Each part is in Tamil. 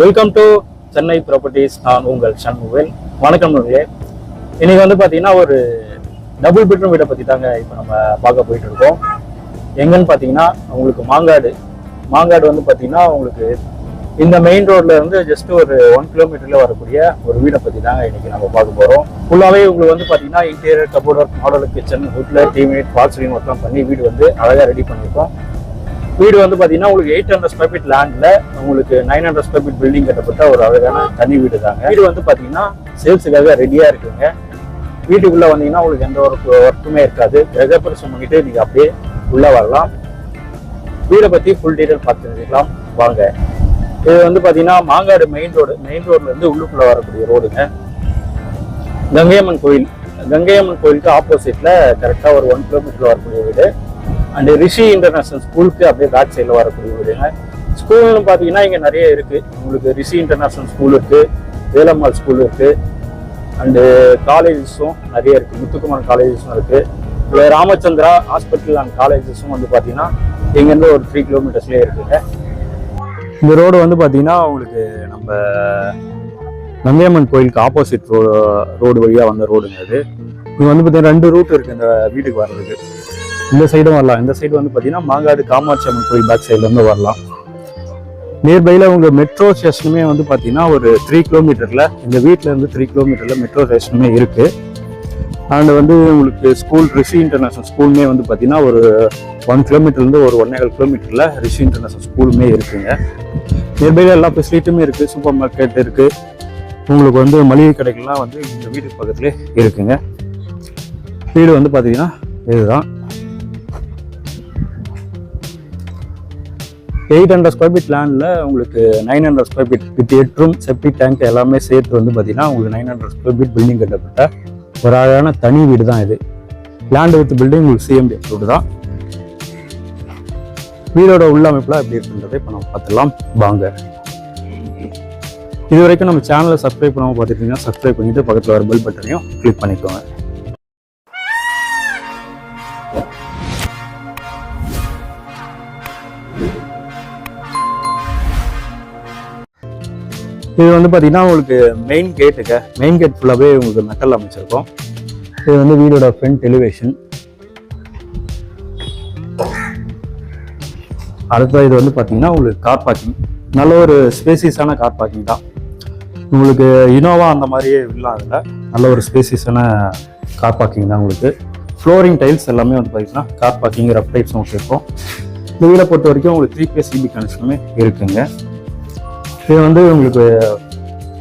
Welcome to Chennai properties. நான் உங்கள் சண்முவேல். வணக்கம் நண்பர்களே. இன்னைக்கு வந்து பார்த்தீங்கன்னா ஒரு டபுள் பெட்ரூம் வீடை பற்றி தாங்க இப்போ நம்ம பார்க்க போயிட்டு இருக்கோம். எங்கன்னு பார்த்தீங்கன்னா உங்களுக்கு மாங்காடு வந்து பார்த்தீங்கன்னா உங்களுக்கு இந்த மெயின் ரோட்ல இருந்து ஜஸ்ட் ஒரு 1 கிலோமீட்டர்ல வரக்கூடிய ஒரு வீடை பற்றி தாங்க இன்னைக்கு நம்ம பார்க்க போகிறோம். ஃபுல்லாகவே உங்களுக்கு வந்து பார்த்தீங்கன்னா interior, cupboard work, model kitchen, ஹுட்ல டீமேட், ஃபால் சீலிங் ஒர்க்லாம் பண்ணி வீடு வந்து அழகாக ரெடி பண்ணியிருக்கோம். வீடு வந்து பார்த்தீங்கன்னா உங்களுக்கு 800 ஸ்கொயர் ஃபீட் லேண்டில் உங்களுக்கு 900 ஸ்கொயர் ஃபீட் பில்டிங் கட்டப்பட்ட ஒரு அழகான தனி வீடு தாங்க. வீடு வந்து பார்த்தீங்கன்னா சேல்ஸுக்காக ரெடியாக இருக்குங்க. வீட்டுக்குள்ளே வந்தீங்கன்னா உங்களுக்கு எந்த ஒரு ஒர்க்குமே இருக்காது. கிரகப்பிரவேசம் பண்ணிட்டு நீங்கள் அப்படியே உள்ளே வரலாம். வீடை பற்றி ஃபுல் டீட்டெயில் பார்த்து தெரிஞ்சுக்கலாம் வாங்க. இது வந்து பார்த்தீங்கன்னா மாங்காடு மெயின் ரோட்லேருந்து உள்ளுக்குள்ளே வரக்கூடிய ரோடுங்க. கங்கையம்மன் கோயிலுக்கு ஆப்போசிட்டில் கரெக்டாக ஒரு 1 கிலோமீட்டரில் வரக்கூடிய வீடு. அண்ட் ரிஷி இன்டர்நேஷனல் ஸ்கூலுக்கு அப்படியே பேக் சைடில் வரக்கூடிய வீடுங்க. ஸ்கூல்னு பார்த்தீங்கன்னா இங்கே நிறைய இருக்குது. உங்களுக்கு ரிஷி இன்டர்நேஷனல் ஸ்கூல் இருக்குது, வேலம்மாள் ஸ்கூல் இருக்குது, அண்டு காலேஜஸும் நிறைய இருக்குது. முத்துக்குமார் காலேஜஸும் இருக்குது. ராமச்சந்திரா ஹாஸ்பிட்டல் அண்ட் காலேஜஸும் வந்து பார்த்தீங்கன்னா இங்கேருந்து ஒரு 3 கிலோமீட்டர்ஸ்லேயே இருக்குங்க. இந்த ரோடு வந்து பார்த்தீங்கன்னா உங்களுக்கு நம்ம நந்தியம்மன் கோயிலுக்கு ஆப்போசிட் ரோடு வழியாக வந்த ரோடுங்க. இது வந்து பார்த்தீங்கன்னா 2 ரூட் இருக்குது இந்த வீட்டுக்கு வர்றதுக்கு. இந்த சைடும் வரலாம். இந்த சைடு வந்து பார்த்தீங்கன்னா மாங்காடு காமாட்சி அம்மன் கோயில் பேக் சைட்லேருந்து வரலாம். நியர்பையில் உங்களுக்கு மெட்ரோ ஸ்டேஷனுமே வந்து பார்த்தீங்கன்னா ஒரு 3 கிலோமீட்டரில், இந்த வீட்டிலேருந்து 3 கிலோமீட்டரில் மெட்ரோ ஸ்டேஷனுமே இருக்குது. அண்ட் வந்து உங்களுக்கு ஸ்கூல் ரிஷி இன்டர்நேஷனல் ஸ்கூலுமே வந்து பார்த்தீங்கன்னா ஒரு 1 கிலோமீட்டர்லேருந்து ஒரு 1.25 கிலோமீட்டரில் ரிஷி இன்டர்நேஷனல் ஸ்கூலுமே இருக்குங்க. நியர்பையில் எல்லா ஃபெசிலிட்டியுமே இருக்குது. சூப்பர் மார்க்கெட் இருக்குது. உங்களுக்கு வந்து மளிகை கடைகள்லாம் வந்து இந்த வீட்டுக்கு பக்கத்துலேயே இருக்குங்க. வீடு வந்து பார்த்தீங்கன்னா இதுதான் 800 ஸ்கொயர் ஃபீட் லேண்டில் உங்களுக்கு 900 square feet with bedroom, septic tank எல்லாமே சேர்த்து வந்து பார்த்தீங்கன்னா உங்களுக்கு 900 ஸ்கொயர் ஃபீட் பில்டிங் கட்டப்பட்ட ஒரு அழகான தனி வீடு தான் இது. லேண்ட் வித் பில்டிங் உங்களுக்கு சிஎம்டி அப்ரூவ்டு தான். வீடோட உள்ளமைப்புலாம் எப்படி இருக்குன்றதை இப்போ நம்ம பார்த்துலாம் வாங்க. இது வரைக்கும் நம்ம சேனலை சப்ஸ்கிரைப் பண்ணாமல் பார்த்துட்டீங்கன்னா சப்ஸ்கிரைப் பண்ணிட்டு பக்கத்தில் வர பெல் பட்டனையும் கிளிக் பண்ணிக்கோங்க. இது வந்து பார்த்தீங்கன்னா உங்களுக்கு மெயின் கேட் ஃபுல்லாகவே உங்களுக்கு மெட்டல் அமைச்சிருக்கோம். இது வந்து வீடோட ஃப்ரண்ட் எலிவேஷன். அடுத்த இது வந்து பார்த்தீங்கன்னா உங்களுக்கு கார் பார்க்கிங். நல்ல ஒரு ஸ்பேசியஸான கார் பார்க்கிங் தான். உங்களுக்கு இனோவா அந்த மாதிரியே இல்லாம் அதில் நல்ல ஒரு ஸ்பேசியஸான கார் பார்க்கிங் தான். உங்களுக்கு ஃப்ளோரிங் டைல்ஸ் எல்லாமே வந்து பார்த்தீங்கன்னா கார் பார்க்கிங் ரஃப் டைப்ஸும் இருக்கும். இந்த வீடை பொறுத்த வரைக்கும் உங்களுக்கு 3 phase CB கனெக்ஷனுமே இருக்குங்க. இது வந்து உங்களுக்கு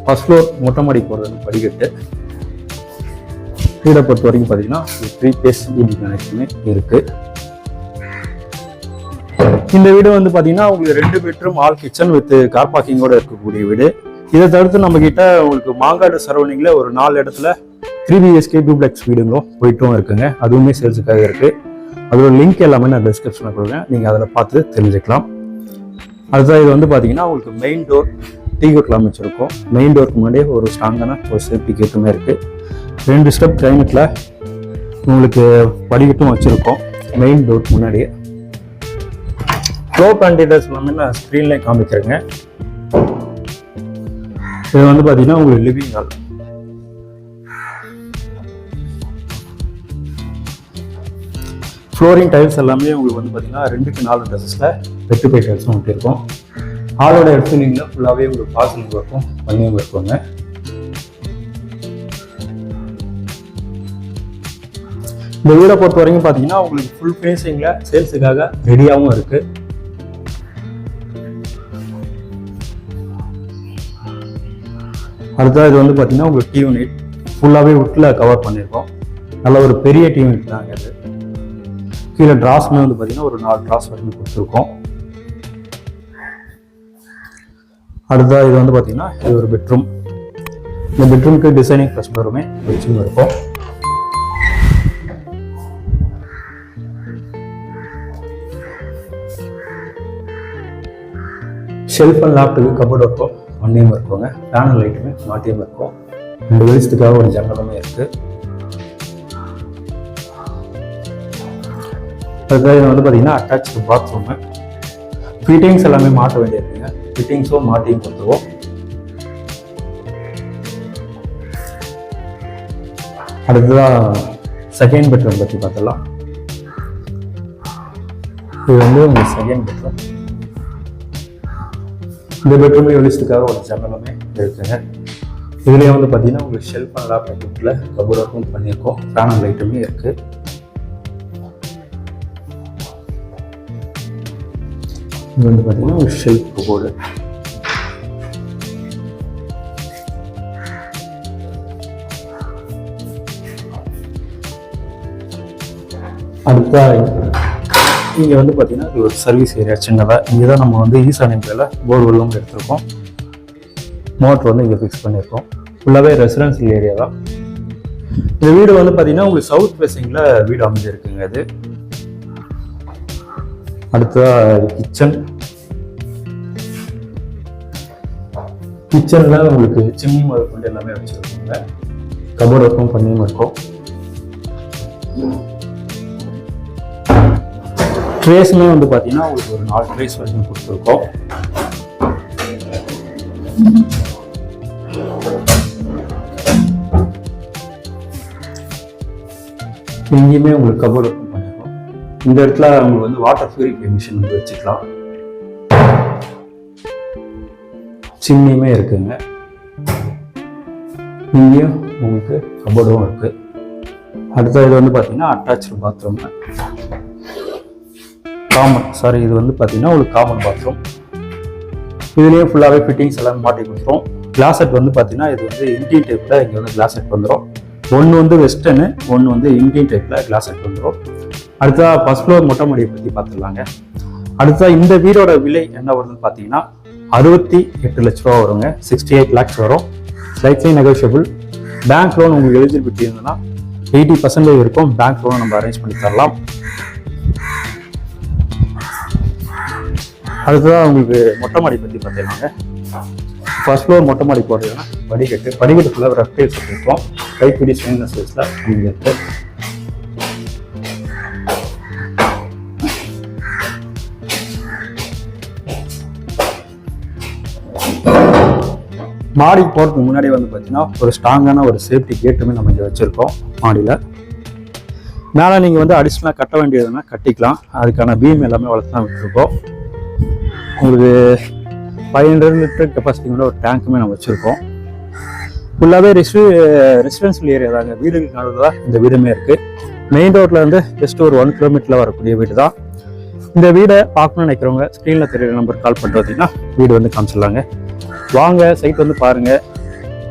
ஃபர்ஸ்ட் ஃப்ளோர் மொட்டை மாடி போகிறது படிக்கட்டு. வீடை பொறுத்த வரைக்கும் பார்த்தீங்கன்னா 3 phase CB கனெக்ஷனுமே இருக்குது. இந்த வீடு வந்து பார்த்தீங்கன்னா உங்களுக்கு 2 bedroom hall kitchen with car பார்க்கிங்கோட இருக்கக்கூடிய வீடு. இதை தவிர்த்து நம்ம கிட்ட உங்களுக்கு மாங்காடு சரௌண்டிங்கில் ஒரு 4 இடத்துல 3 BHK டூப்ளெக்ஸ் வீடுங்களும் போயிட்டும் இருக்குங்க. அதுவுமே சேல்ஸுக்காக இருக்குது. அதோட லிங்க் எல்லாமே நான் டிஸ்கிரிப்ஷனில் கொடுக்குறேன், நீங்கள் அதில் பார்த்து தெரிஞ்சுக்கலாம். அதுதான் இது வந்து பார்த்தீங்கன்னா உங்களுக்கு மெயின் டோர் டீ கோட்டில் அமைச்சிருக்கோம். மெயின் டோருக்கு முன்னாடியே ஒரு ஸ்ட்ராங்கான ஒரு சேஃப்டி கேட்டுமே இருக்குது. 2 ஸ்டெப் கிளைமேட்டில் உங்களுக்கு படிக்கட்டும் வச்சுருக்கோம் மெயின் டோருக்கு முன்னாடியே. ஃப்ளோ கண்டீட்டர்ஸ் எல்லாமே நான் ஸ்க்ரீன்லேயே காமிக்கிறேங்க. இது வந்து பார்த்தீங்கன்னா உங்களுக்கு லிவிங் ஹால். ஃப்ளோரிங் டைல்ஸ் எல்லாமே உங்களுக்கு வந்து பார்த்தீங்கன்னா 2க்கு 4 டசஸில் வெட்டுப்பை டைல்ஸும் ஒட்டியிருக்கோம். ஹாலோட எடுத்துனீங்கன்னா ஃபுல்லாகவே உங்களுக்கு பாசலிங் ஒர்க்கும் பண்ணியும் இருக்குங்க. இந்த வீடை பொறுத்த வரைக்கும் பார்த்தீங்கன்னா உங்களுக்கு ஃபுல் ஃபினிஷிங்கில் சேல்ஸுக்காக ரெடியாகவும் இருக்குது. அடுத்தது இது வந்து பார்த்தீங்கன்னா உங்களுக்கு டி யூனிட் ஃபுல்லாகவே வுட்டில் கவர் பண்ணியிருக்கோம். நல்ல ஒரு பெரிய டி யூனிட் தாங்க இது. கீழே ட்ராஸ்மே வந்து பார்த்தீங்கன்னா ஒரு 4 ட்ராஸ் வரைக்கும் கொடுத்துருக்கோம். அடுத்தா இது வந்து பார்த்தீங்கன்னா இது ஒரு பெட்ரூம். இந்த பெட்ரூமுக்கு டிசைனிங் ப்ளஸ் டோருமே வச்சுன்னு இருக்கும். ஷெல்ஃப் அண்ட் லேப்டுக்கு கபோர்ட் ஒர்க்கும் ஒன்றையும் இருக்குங்க. பேனல் லைட்டுமே மாட்டியும் இருக்கும். 2 வெளிச்சத்துக்காக ஒரு ஜன்னலுமே இருக்குது. அதுக்காக இது வந்து பார்த்தீங்கன்னா அட்டாச்சு பாத்ரூமு. ஃபிட்டிங்ஸ் எல்லாமே மாட்ட வேண்டியிருக்குங்க. ஃபிட்டிங்ஸும் மாட்டியும் கொடுத்துருவோம். அடுத்ததான் செகண்ட் பெட்ரூம் பற்றி பார்த்துடலாம். இது வந்து உங்கள் செகண்ட் பெட்ரூம். இந்த பெட்ரூம்லேயும் வெளிச்சத்துக்காக ஒரு ஜன்னலுமே இருக்குங்க. இதுலேயே வந்து பார்த்தீங்கன்னா உங்களுக்கு ஷெல்ஃப் அண்ட் லேப்டாப்பில் கபோர்ட் ஒர்க்கும் பண்ணியிருக்கோம். ஃபேன் அண்ட் லைட்டுமே இருக்குது. இது வந்து பார்த்தீங்கன்னா ஒரு ஷெல்ஃப் கபோர்டு. அடுத்தா இங்கே வந்து பார்த்தீங்கன்னா இது ஒரு சர்வீஸ் ஏரியா சின்னதாக. இங்கே தான் நம்ம வந்து ஈசானியத்தில் போர்வெல்லும் எடுத்திருக்கோம். மோட்டர் வந்து இங்கே ஃபிக்ஸ் பண்ணியிருக்கோம். ஃபுல்லாகவே ரெசிடென்சியல் ஏரியா தான். இந்த வீடு வந்து பார்த்தீங்கன்னா உங்களுக்கு சவுத் ஃபேசிங்கில் வீடு அமைஞ்சிருக்குங்க. இது அடுத்ததாக கிச்சனில் உங்களுக்கு சிம்னி முதல் கொண்டு எல்லாமே வச்சுருக்கோங்க. கபோர்ட் ஒர்க்கும் பண்ணியும் இருக்கும். ட்ரேஸ்மே வந்து பார்த்தீங்கன்னா உங்களுக்கு ஒரு 4 ட்ரேஸ் வரைக்கும் கொடுத்துருக்கோம். எங்கேயுமே உங்களுக்கு கபோர்ட் ஒர்க்கும் பண்ணிருக்கோம். இந்த இடத்துல உங்களுக்கு வந்து வாட்டர் பியூரிஃபை மிஷின் வந்து வச்சுக்கலாம். சிம்னியுமே இருக்குங்க. இங்கேயும் உங்களுக்கு கபோர்டும் இருக்கு. அடுத்த இது வந்து பார்த்தீங்கன்னா அட்டாச்சு பாத்ரூம். இது வந்து பார்த்தீங்கன்னா ஒரு காமன் பாத்ரூம். இதுலேயே ஃபுல்லாகவே ஃபிட்டிங்ஸ் எல்லாம் மாட்டி கொடுத்துரும். கிளாஸ் செட் வந்து பார்த்தீங்கன்னா இது வந்து இந்தியன் டைப்பில் இங்கே வந்து கிளாஸ் செட் வந்துடும். ஒன்று வந்து வெஸ்டர்னு, ஒன்று வந்து இந்தியன் டைப்பில் கிளாஸ் செட் வந்துடும். அடுத்தா ஃபர்ஸ்ட் ஃப்ளோர் மொட்டை மாடியை பற்றி பார்த்துடலாங்க. அடுத்தா இந்த வீடோட விலை என்ன வருதுன்னு பார்த்தீங்கன்னா 68 லட்ச ரூபா வருங்க. 68 lakhs வரும். Slightly negotiable. பேங்க் லோன் உங்களுக்கு எலிஜிபிலிட்டி இருந்ததுன்னா 80% இருக்கும். பேங்க் லோன் நம்ம அரேஞ்ச் பண்ணி தரலாம். அடுத்ததான் உங்களுக்கு மொட்டை மாடி பற்றி பார்த்துக்கலாங்க. ஃபர்ஸ்ட் ஃப்ளோர் மொட்டை மாடி போடுறதுன்னா படிக்கட்டு ஃபுல்லாக ரெஃப்டைல்ஸ் இருக்கும். கைப்பிடி ஸ்டெயின்லெஸ் ஸ்டீல்ல இங்கே இருக்கு. மாடிக்கு போகிறதுக்கு முன்னாடி வந்து பார்த்தீங்கன்னா ஒரு ஸ்ட்ராங்கான ஒரு சேஃப்டி கேட்டுமே நம்ம இங்கே வச்சுருக்கோம் மாடியில். மேலே நீங்கள் வந்து அடிஷ்னலாக கட்ட வேண்டியதுன்னா கட்டிக்கலாம். அதுக்கான பீம் எல்லாமே வளர்த்து தான் விட்டுருக்கோம். உங்களுக்கு 500 லிட்டர் கெப்பாசிட்டியோட ஒரு டேங்க்குமே நம்ம வச்சுருக்கோம். ஃபுல்லாகவே ரெசிடென்சியல் ஏரியா தாங்க. வீடுகளுக்கு நடுவில் தான் இந்த வீடுமே இருக்குது. மெயின் ரோட்டில் வந்து ஜஸ்ட் ஒரு 1 கிலோமீட்டரில் வரக்கூடிய வீடு தான். இந்த வீடை பார்க்கணும்னு நினைக்கிறவங்க ஸ்க்ரீனில் தெரியுற நம்பர் கால் பண்ணிட்டு வந்தீங்கன்னா வீடு வந்து காமிச்சிடலாங்க. வாங்க, சைட் வந்து பாருங்கள்.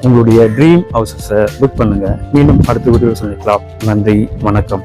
உங்களுடைய ட்ரீம் ஹவுசஸை புக் பண்ணுங்கள். மீண்டும் அடுத்த வீடியோ சந்திக்கலாம். நன்றி, வணக்கம்.